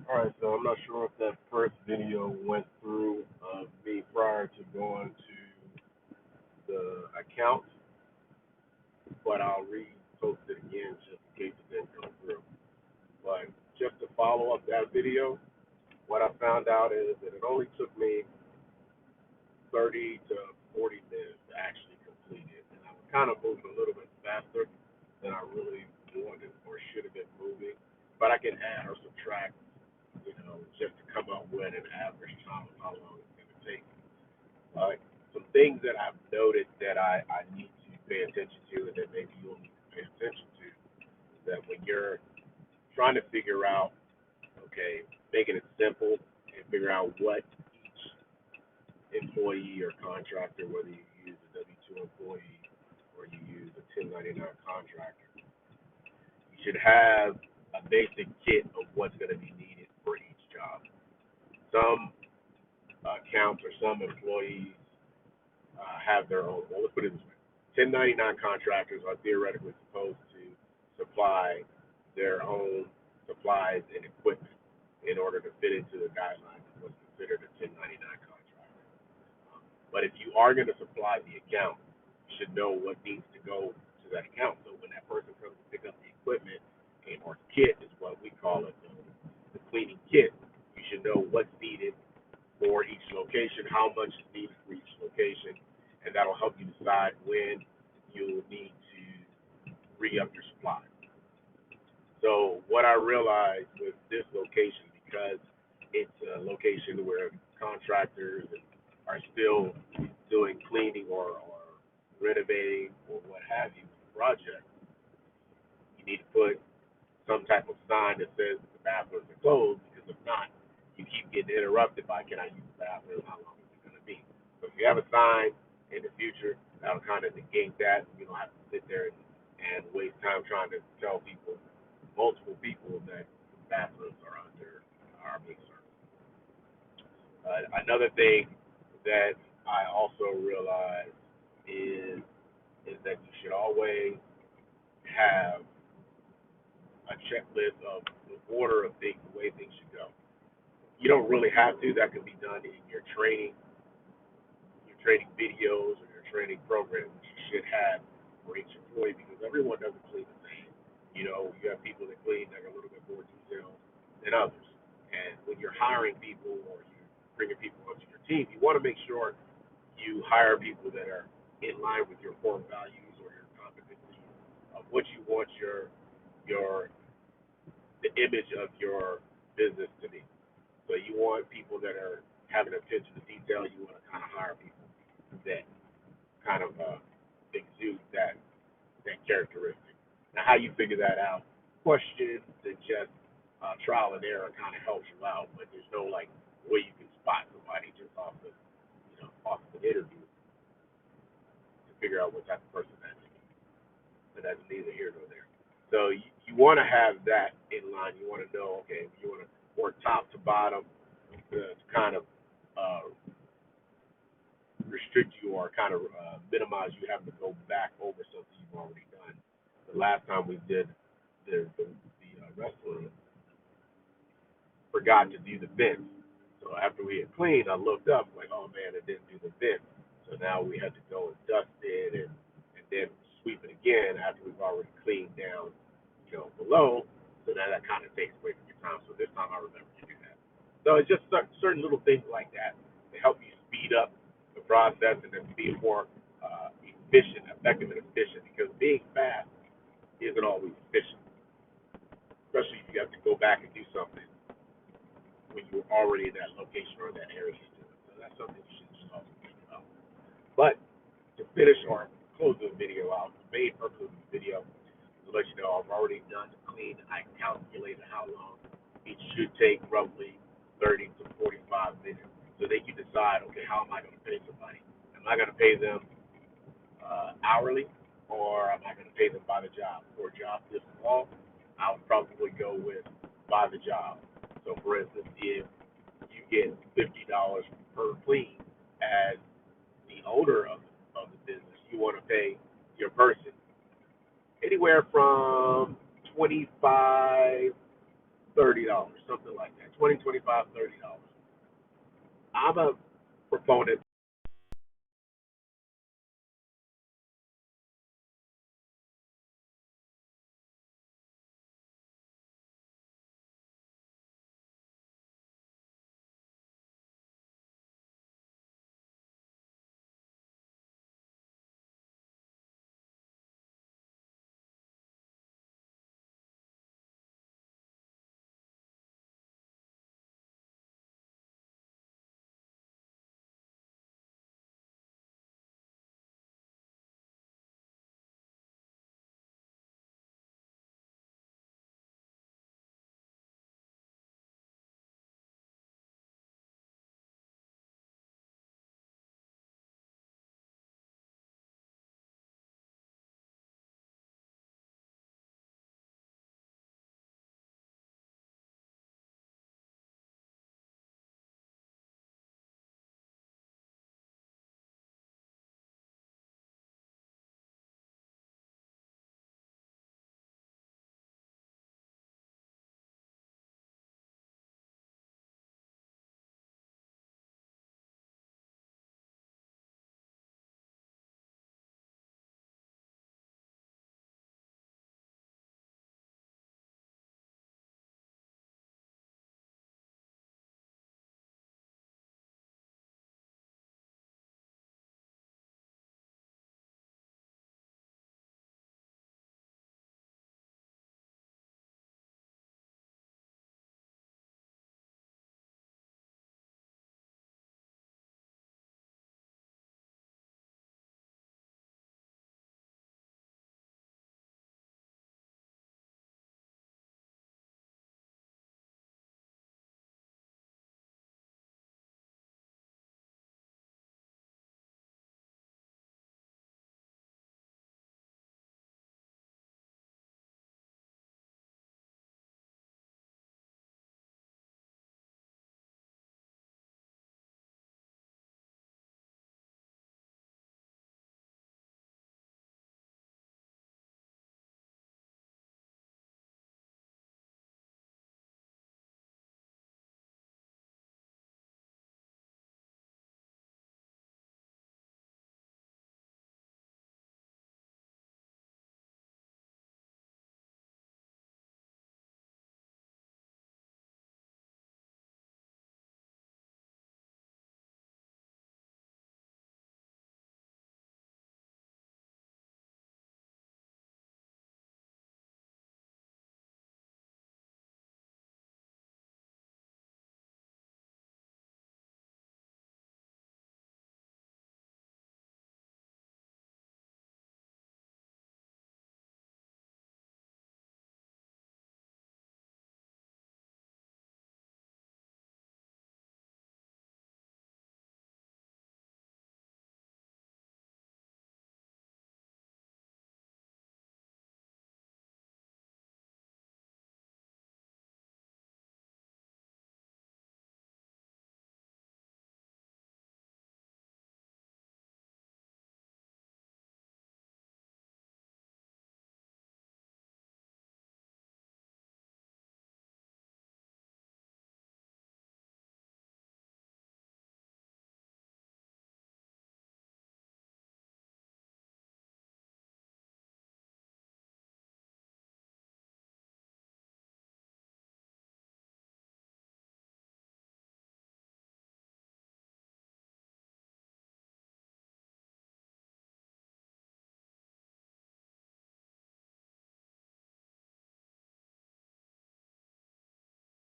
All right, so I'm not sure if that first video went through me prior to going to the account, but I'll repost it again just in case it didn't come through. But just to follow up that video, what I found out is that it only took me 30 to 40 minutes to actually complete it, and I was kind of moving a little bit faster than I really wanted or should have been moving. But I can add or subtract, just to come up with an average time of how long it's going to take. Some things that I've noted that I need to pay attention to, and that maybe you'll need to pay attention to, is that when you're trying to figure out, okay, making it simple and figure out what each employee or contractor, whether you use a W-2 employee or you use a 1099 contractor, you should have a basic kit of what's going to be needed for each job. Some accounts or some employees have their own. Well, let's put it this way: 1099 contractors are theoretically supposed to supply their own supplies and equipment in order to fit into the guidelines of what's considered a 1099 contractor. But if you are going to supply the account, you should know what needs to go to that account. So when that person comes to pick up the equipment, or kit is what we call it, the cleaning kit, you should know what's needed for each location, how much is needed for each location, and that'll help you decide when you'll need to re-up your supply. So what I realized with this location, because it's a location where contractors are still doing cleaning or renovating or what have you with the project, you need to put some type of sign that says that the bathrooms are closed, because if not, you keep getting interrupted by, can I use the bathroom? How long is it going to be? So if you have a sign in the future, that'll kind of negate that. You don't have to sit there and waste time trying to tell people, multiple people, that the bathrooms are being serviced. Another thing that I also realized is is that you should always have a checklist of the order of things, the way things should go. You don't really have to. That can be done in your training videos or your training program, which you should have for each employee, because everyone doesn't clean the same. You have people that clean that are a little bit more detailed than others. And when you're hiring people or you're bringing people onto your team, you want to make sure you hire people that are in line with your core values or your competencies of what you want your the image of your business to be. So you want people that are having attention to detail. You want to kind of hire people that kind of exude that characteristic. Now, how you figure that out? Questions and just trial and error kind of helps you out, but there's no like way you can spot somebody just off of the interview to figure out what type of person that is. But that's neither here nor there. So you want to have that in line. You want to know, okay, you want to work top to bottom to kind of uh, restrict you or kind of minimize you having to go back over something you've already done. The last time we did the restaurant, forgot to do the vents. So after we had cleaned, I looked up like, oh man, I didn't do the vents. So now we had to go and dust it and then sweep it again after we've already cleaned down, below. So now that kind of takes away from your time. So this time I remember to do that. So it's just certain little things like that to help you speed up the process and then be more efficient, effective, and efficient. Because being fast isn't always efficient, especially if you have to go back and do something when you were already in that location or that area. So that's something you should just also think about. But to finish or close the video out, the main purpose of this video is to let you know I've already done the clean. I calculated how long it should take, roughly 30 to 45 minutes. So then you decide, okay, how am I going to pay somebody? Am I going to pay them hourly, or am I going to pay them by the job? For a job this small, I would probably go with by the job. So, for instance, if you get $50 per clean as the owner of the business, you want to pay your person anywhere from 25 $30, something like that. 20, 25, $30. I'm a proponent